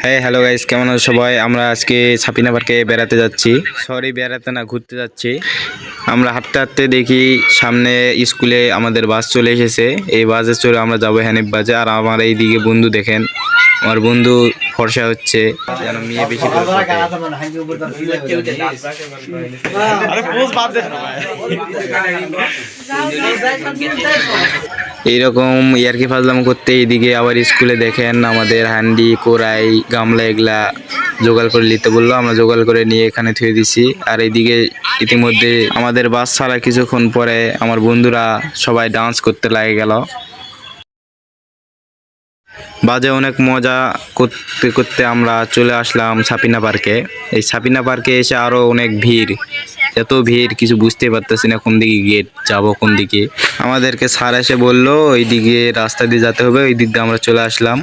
হ্যাঁ, hello guys, কেমন আছো সবাই? আমরা আজকে ছাপিনা পার্কে বেড়াতে যাচ্ছি। সরি, বেড়াতে না, ঘুরতে যাচ্ছি। আমরা হাঁটতে হাঁটতে দেখি সামনে স্কুলে আমাদের বাস চলে এসেছে। এই বাসে চড়ে আমরা যাবো হ্যানিফ বাজে। আর আমার এইদিকে বন্ধু দেখেন, আমার বন্ধু ফর্সা হচ্ছে যেন মেয়ে বেশি করে পটে। এইরকম ইয়ার্কি ফাজলাম করতে এইদিকে আবার স্কুলে দেখেন আমাদের হান্ডি কোরাই গামলা এগুলা জোগাড় করে নিতে বললো। আমরা জোগাড় করে নিয়ে এখানে থুয়ে দিছি। আর এইদিকে ইতিমধ্যে আমাদের বাস ছাড়া কিছুক্ষণ পরে আমার বন্ধুরা সবাই ডান্স করতে লাগে গেল। বাজে অনেক মজা করতে করতে আমরা চলে আসলাম ছাপিনা পার্কে। এই ছাপিনা পার্কে এসে আরো অনেক ভিড়, এত ভিড় কিছু বুঝতে পারতেছি না কোন দিকে গেট যাব, কোন দিকে। আমাদেরকে স্যার এসে বললো ওই দিকে রাস্তা দিয়ে যেতে হবে, ওই দিক দিয়ে আমরা চলে আসলাম।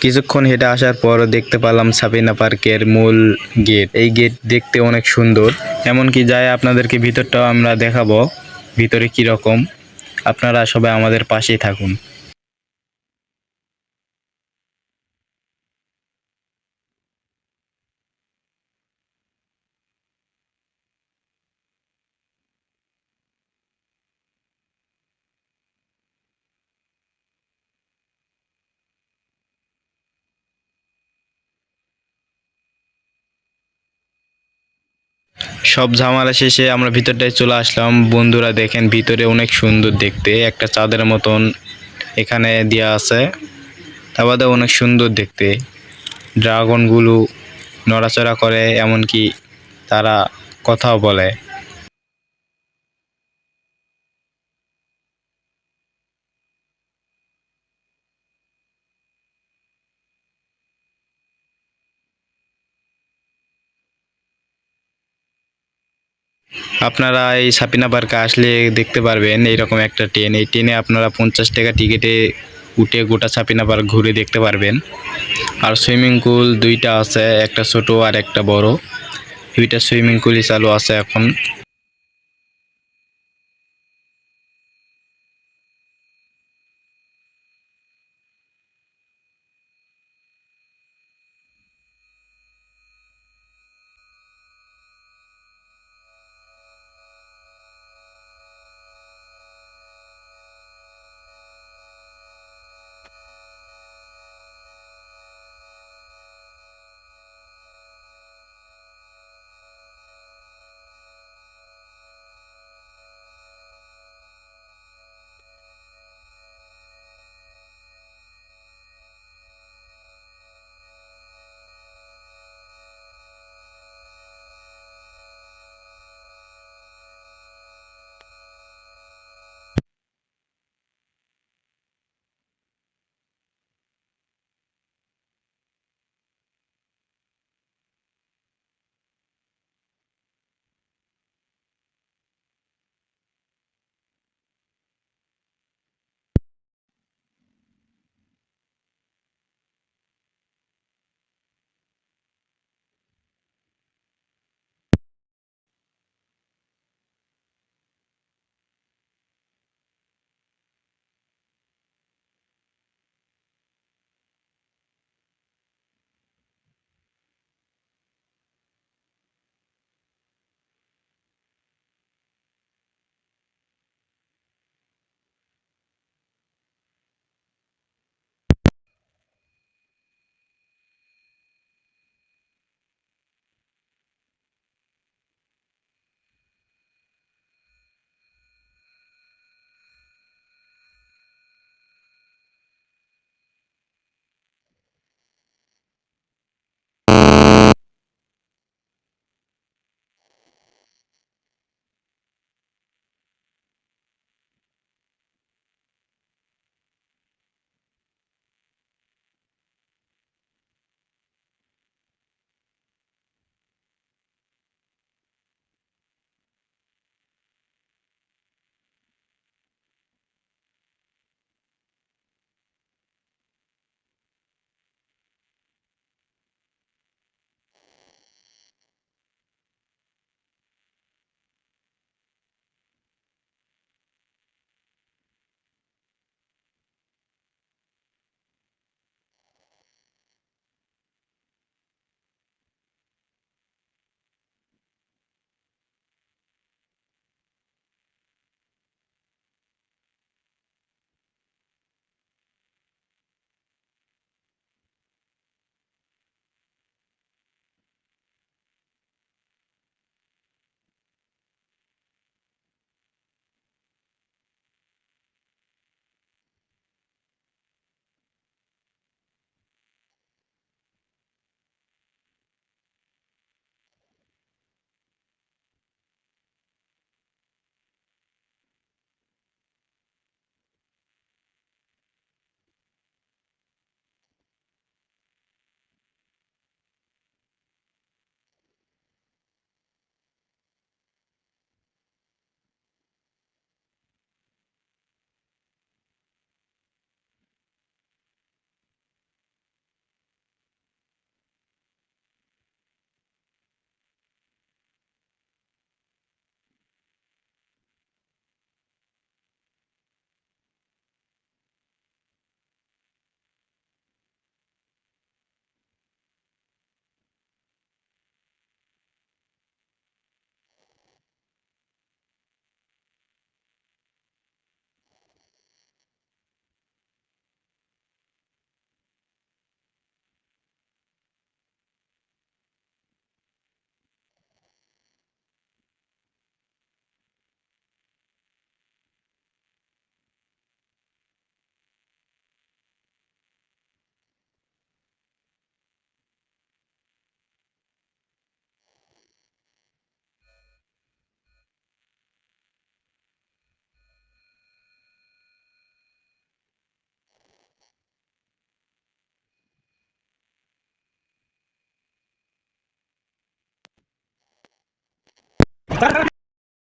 কিছুক্ষণ হেঁটে আসার পর দেখতে পেলাম সাবিনা পার্কের মূল গেট। এই গেট দেখতে অনেক সুন্দর, এমনকি যায় আপনাদেরকে ভিতরটাও আমরা দেখাবো ভিতরে কি রকম। আপনারা সবাই আমাদের পাশেই থাকুন। সব ঝামেলা শেষে আমরা ভিতরটায় চলে আসলাম। বন্ধুরা দেখেন ভিতরে অনেক সুন্দর দেখতে, একটা চাঁদের মতন এখানে দেওয়া আছে। তা বাদে অনেক সুন্দর দেখতে, ড্রাগনগুলো নড়াচড়া করে, এমনকি তারা কথাও বলে। আপনারা এই সাপিনা পার্কে আসলে দেখতে পারবেন এইরকম একটা ট্রেন। এই ট্রেনে আপনারা 50 টাকা টিকিটে উঠে গোটা সাপিনা পার্ক ঘুরে দেখতে পারবেন। আর সুইমিং পুল দুইটা আছে, একটা ছোট আর একটা বড়। দুইটা সুইমিং পুলই চালু আছে এখন।